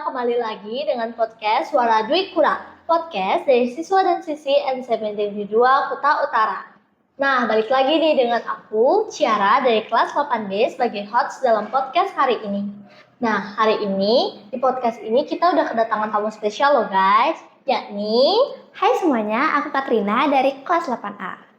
kembali lagi dengan podcast Suara Dwi Kura, podcast dari siswa dan siswi N72 Kuta Utara. Nah, balik lagi nih dengan aku, Ciara dari kelas 8B sebagai host dalam podcast hari ini. Nah, hari ini, di podcast ini kita udah kedatangan tamu spesial loh guys, yakni... Hai semuanya, aku Katrina dari kelas 8A.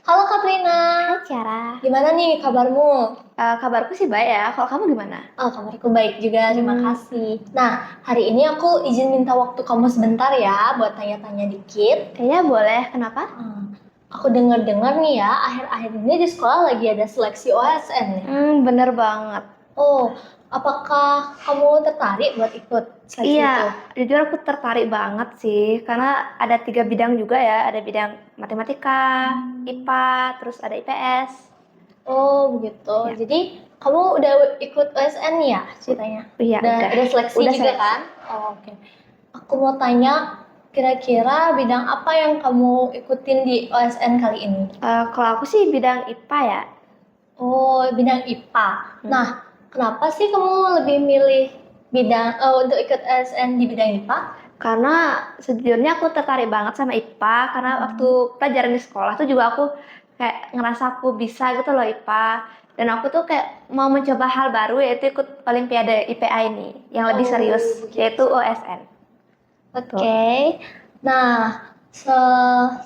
Halo Katrina. Hai Ciara. Gimana nih kabarmu? Kabarku sih baik ya, kalau kamu gimana? Oh, kabarku baik juga, terima kasih. Nah, hari ini aku izin minta waktu kamu sebentar ya, buat tanya-tanya dikit. Iya boleh, kenapa? Aku dengar-dengar nih ya, akhir-akhir ini di sekolah lagi ada seleksi OSN nih. Bener banget. Oh, apakah kamu tertarik buat ikut seleksi itu? Iya, jujur aku tertarik banget sih, karena ada 3 bidang juga ya, ada bidang matematika, IPA, terus ada IPS. Oh, begitu. Ya. Jadi, kamu udah ikut OSN nih ya ceritanya? Iya, udah. Ada seleksi Udah juga seleksi. kan? Oh, oke. Aku mau tanya, kira-kira bidang apa yang kamu ikutin di OSN kali ini? Kalau aku sih bidang IPA ya. Oh, bidang IPA. Nah, kenapa sih kamu lebih milih bidang untuk ikut OSN di bidang IPA? Karena sejujurnya aku tertarik banget sama IPA, karena waktu pelajaran di sekolah tuh juga aku kayak ngerasa aku bisa gitu loh IPA. Dan aku tuh kayak mau mencoba hal baru, yaitu ikut Olimpiade IPA ini yang lebih serius, begitu. yaitu OSN. Oke. Nah,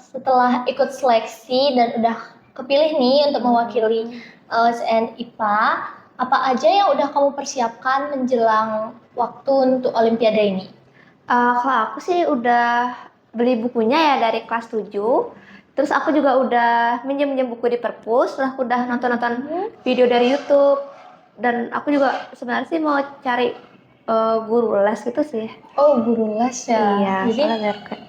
setelah ikut seleksi dan udah kepilih nih untuk mewakili OSN IPA, apa aja yang udah kamu persiapkan menjelang waktu untuk Olimpiade ini? Kalau aku sih udah beli bukunya ya dari kelas 7. Terus aku juga udah minjem buku di perpus, terus aku udah nonton video dari YouTube. Dan aku juga sebenarnya sih mau cari guru les gitu sih. Oh, guru les ya. Iya, Jadi soalnya biar kayak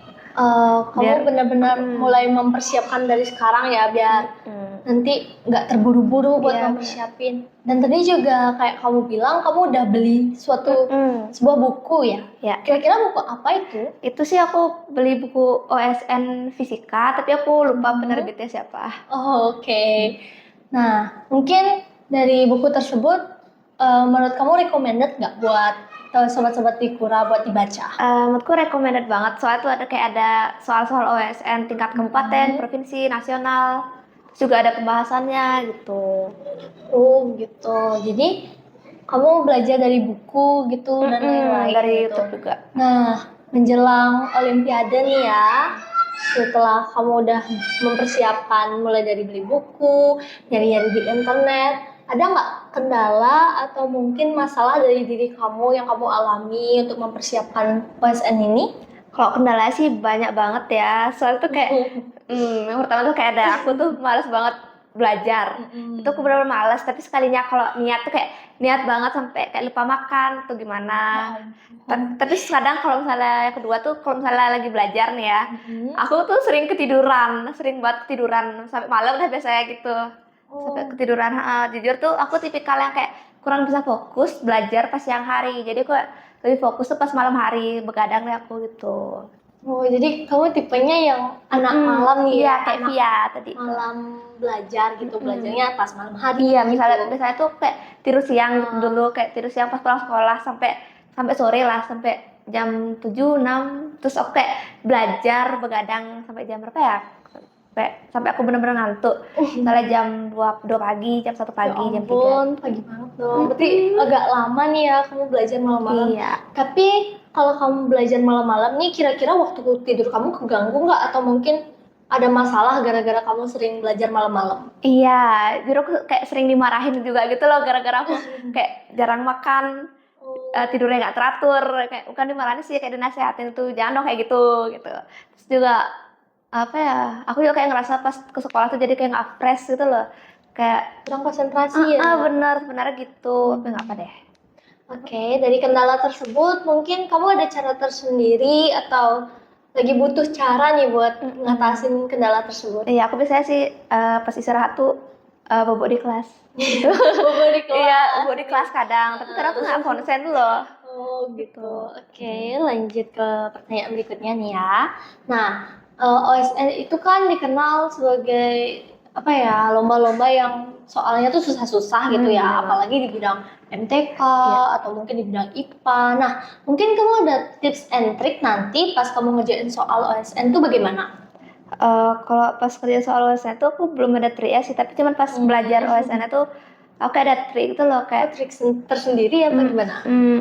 kamu benar-benar mulai mempersiapkan dari sekarang ya, biar nanti nggak terburu-buru buat Iya, mempersiapin. Dan tadi juga kayak kamu bilang kamu udah beli sebuah buku ya. ya. Kira-kira buku apa itu? Itu sih aku beli buku OSN Fisika, tapi aku lupa penerbitnya siapa. Oh, oke. Nah, mungkin dari buku tersebut menurut kamu recommended nggak buat sobat-sobat di Kura buat dibaca? Menurutku recommended banget, soalnya tuh ada soal-soal OSN tingkat kabupaten, provinsi, nasional, terus juga ada pembahasannya gitu. Oh, gitu. Jadi kamu belajar dari buku gitu dan lain-lain Dari gitu. YouTube juga. Nah, menjelang Olimpiade nih ya, setelah kamu udah mempersiapkan mulai dari beli buku, nyari-nyari di internet, ada nggak kendala atau mungkin masalah dari diri kamu yang kamu alami untuk mempersiapkan OSN ini? Kalau kendalanya sih banyak banget ya, soalnya tuh kayak yang pertama tuh kayak aku tuh males banget belajar. Itu aku bener-bener males, tapi sekalinya kalau niat tuh kayak niat banget sampai kayak lupa makan tuh gimana. Tapi kadang kalau misalnya yang kedua tuh kalau misalnya lagi belajar nih ya, aku tuh sering banget ketiduran sampai malam udah biasanya gitu. Sampai ketiduran. Jujur tuh aku tipikal yang kayak kurang bisa fokus belajar pas siang hari, jadi aku lebih fokus tuh pas malam hari, begadang deh aku gitu. Oh, jadi kamu tipenya yang anak malam nih Iya, ya? kayak Anak Via tadi. malam belajar gitu, belajarnya pas malam hari. Iya, gitu. misalnya tuh kayak tidur siang dulu, kayak tidur siang pas pulang sekolah sampai sore lah, sampai jam 7, 6. Terus aku kayak belajar begadang sampai jam berapa ya? Sampai aku bener-bener ngantuk. Misalnya jam 2 pagi, jam 1 pagi, Ya jam 3. ampun, pagi banget dong. Berarti agak lama nih ya kamu belajar malam-malam. Iya. Tapi kalau kamu belajar malam-malam nih, kira-kira waktu tidur kamu keganggu nggak? Atau mungkin ada masalah gara-gara kamu sering belajar malam-malam? Iya, jadi aku kayak sering dimarahin juga gitu loh, gara-gara aku kayak jarang makan, tidurnya nggak teratur, kayak bukan dimarahin sih, kayak dinasehatin tuh jangan dong kayak gitu. Terus juga apa ya, aku juga kayak ngerasa pas ke sekolah tuh jadi kayak nggak fresh gitu loh, kayak Kurang konsentrasi ya? bener gitu, tapi nggak apa deh. Oke, dari kendala tersebut mungkin kamu ada cara tersendiri atau lagi butuh cara nih buat ngatasin kendala tersebut? Iya, aku biasanya sih pas istirahat tuh bobo di kelas. Bobo di kelas. Iya, bobo di kelas kadang, tapi kadang aku nggak konsen loh. Oh gitu. Oke, lanjut ke pertanyaan berikutnya nih ya. Nah, OSN itu kan dikenal sebagai apa ya, lomba-lomba yang soalnya tuh susah-susah gitu ya, apalagi di bidang MTK Iya. atau mungkin di bidang IPA. Nah, mungkin kamu ada tips and trick nanti pas kamu ngerjain soal OSN tuh bagaimana? Kalau pas kerja soal OSN tuh aku belum ada trik ya sih, tapi cuman pas belajar OSN itu aku kayak ada trik itu loh Oh, kayak trik tersendiri apa gimana?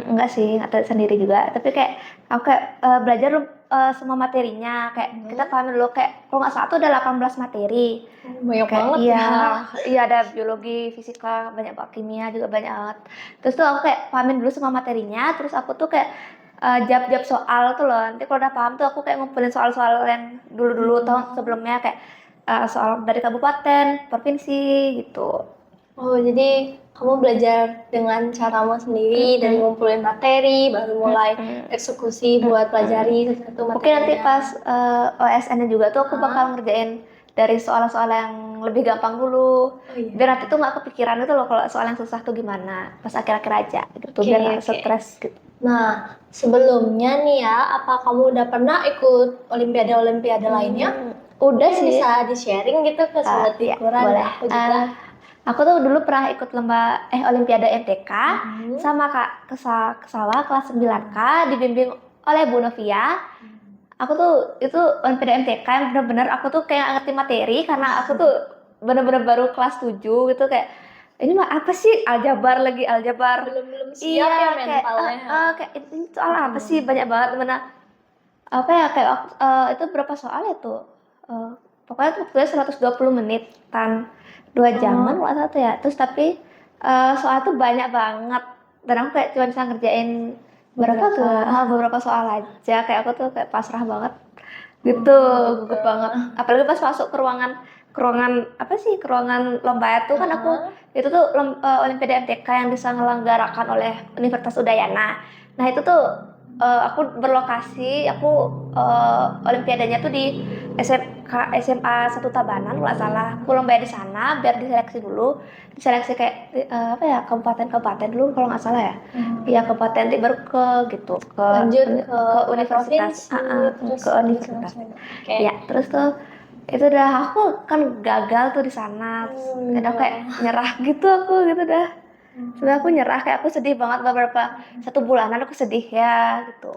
enggak sih, nggak tahu sendiri juga. Tapi kayak aku kayak belajar semua materinya. Kayak kita paham dulu kayak kalau nggak salah tuh ada 18 materi. Banyak Kayak banget iya, ya. iya ada biologi, fisika, banyak banget kimia juga banyak banget. Terus tuh aku kayak pahamin dulu semua materinya. Terus aku tuh kayak jawab-jawab soal tuh loh. Nanti kalau udah paham tuh aku kayak ngumpulin soal-soal yang dulu-dulu tahun sebelumnya kayak soal dari kabupaten, provinsi gitu. Oh, jadi kamu belajar dengan caramu sendiri dari ngumpulin materi, baru mulai eksekusi buat pelajari satu Mungkin nanti materinya. pas OSN juga tuh aku bakal ngerjain dari soal-soal yang lebih gampang dulu. Oh iya. Biar nanti tuh nggak kepikiran itu loh kalau soal yang susah tuh gimana. Pas akhir-akhir aja gitu. Biar nggak Oke. stres gitu. Nah, sebelumnya nih ya, apa kamu udah pernah ikut olimpiade-olimpiade lainnya? Udah Mungkin sih. bisa di-sharing gitu ke Sobat Iya, Dikura dan boleh. aku juga. Aku tuh dulu pernah ikut Olimpiade MTK sama Kak Kesawa kelas 9K dibimbing oleh Bu Novia. Aku tuh itu Olimpiade MTK yang benar-benar aku tuh kayak nggak ngerti materi karena aku tuh benar-benar baru kelas 7 gitu kayak ini mah apa sih aljabar Belum siap ya mentalnya. kayak ini soal apa sih banyak banget mana apa ya kayak itu berapa soal ya tuh. Pokoknya tuh waktunya 120 menitan 2 jaman nggak salah tuh ya. Terus tapi soal tuh banyak banget dan aku kayak cuma bisa ngerjain beberapa soal aja. Kayak aku tuh kayak pasrah banget gitu, gugup banget. Apalagi pas masuk ke ruangan apa sih, ke ruangan lomba itu kan aku itu tuh Olimpiade MTK yang diselenggarakan oleh Universitas Udayana. Nah itu tuh aku berlokasi, Olimpiadanya tuh di SMA 1 Tabanan nggak salah. Aku lomba di sana biar diseleksi kayak apa ya kabupaten dulu kalau nggak salah ya. Iya kabupaten nanti baru ke gitu Lanjut ke universitas, provinsi, terus ke universitas. Oke. Ya terus tuh itu udah aku kan gagal tuh di sana. Dan aku kayak nyerah gitu gitu dah. Sudah aku nyerah kayak aku sedih banget beberapa 1 bulanan aku sedih ya gitu.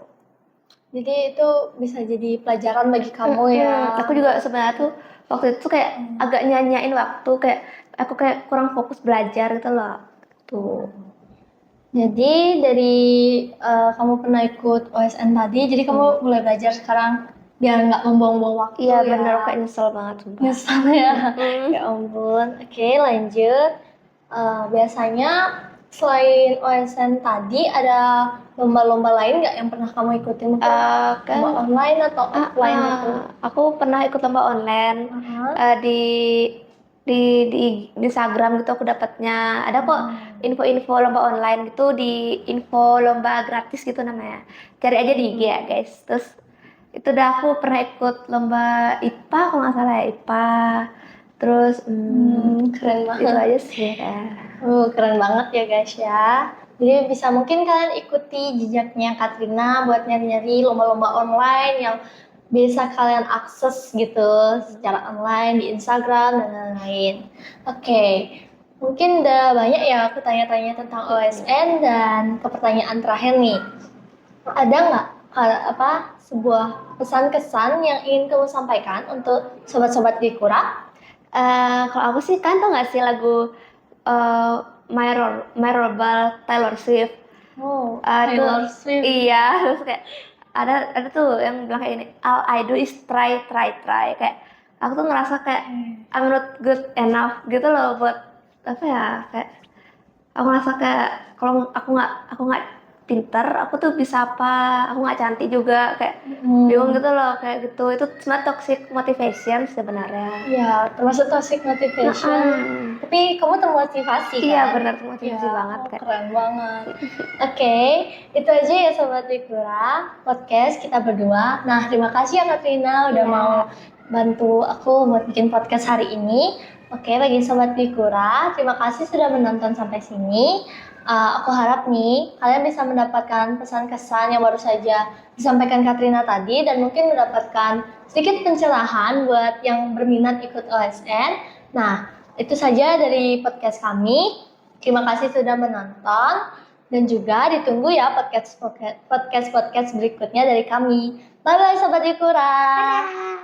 Jadi itu bisa jadi pelajaran bagi kamu ya. Aku juga sebenarnya tuh waktu itu kayak agak nyanyain waktu kayak aku kayak kurang fokus belajar gitu loh. Tuh. Jadi dari kamu pernah ikut OSN tadi, jadi kamu mulai belajar sekarang biar nggak membuang-buang waktu Iya ya. bener kayak nyesel banget sumpah. Nyesel ya. Ya ampun. Oke, lanjut. Biasanya selain OSN tadi ada lomba-lomba lain nggak yang pernah kamu ikutin? Mungkin lomba online atau offline itu? Aku pernah ikut lomba online di Instagram gitu aku dapatnya ada kok info-info lomba online gitu di info lomba gratis gitu namanya, cari aja di IG ya guys. Terus itu udah aku pernah ikut lomba IPA kalau nggak salah ya IPA. Terus Keren banget. itu aja sih ya. Keren banget ya guys ya. Jadi bisa mungkin kalian ikuti jejaknya Katrina buat nyari-nyari lomba-lomba online yang bisa kalian akses gitu secara online di Instagram dan lain-lain. Oke, mungkin udah banyak ya aku tanya-tanya tentang OSN dan ke pertanyaan terakhir nih. Ada nggak sebuah pesan-kesan yang ingin kamu sampaikan untuk sobat-sobat Dikura? Kalau aku sih kan tau gak sih lagu My Rebel Taylor Swift. Taylor Swift. Iya, terus kayak ada tuh yang bilang kayak ini, all I do is try. Kayak aku tuh ngerasa kayak I'm not good enough gitu loh buat apa ya, kayak aku ngerasa kayak kalau aku nggak pinter, aku tuh bisa apa, aku nggak cantik juga, kayak bingung gitu loh kayak gitu. Itu cuma toxic motivation sebenarnya. Ya, termasuk toxic motivation. Tapi kamu termotivasi kan? Iya benar, termotivasi banget kayak. Keren banget. Oke, itu aja ya Sobat Dikura podcast kita berdua. Nah, terima kasih ya Katrina udah mau bantu aku buat bikin podcast hari ini. Oke, bagi Sobat Dikura, terima kasih sudah menonton sampai sini. Aku harap nih kalian bisa mendapatkan pesan-kesan yang baru saja disampaikan Katrina tadi dan mungkin mendapatkan sedikit pencerahan buat yang berminat ikut OSN. Nah, itu saja dari podcast kami. Terima kasih sudah menonton dan juga ditunggu ya podcast berikutnya dari kami. Bye bye Sobat Dwi Kura. Dadah.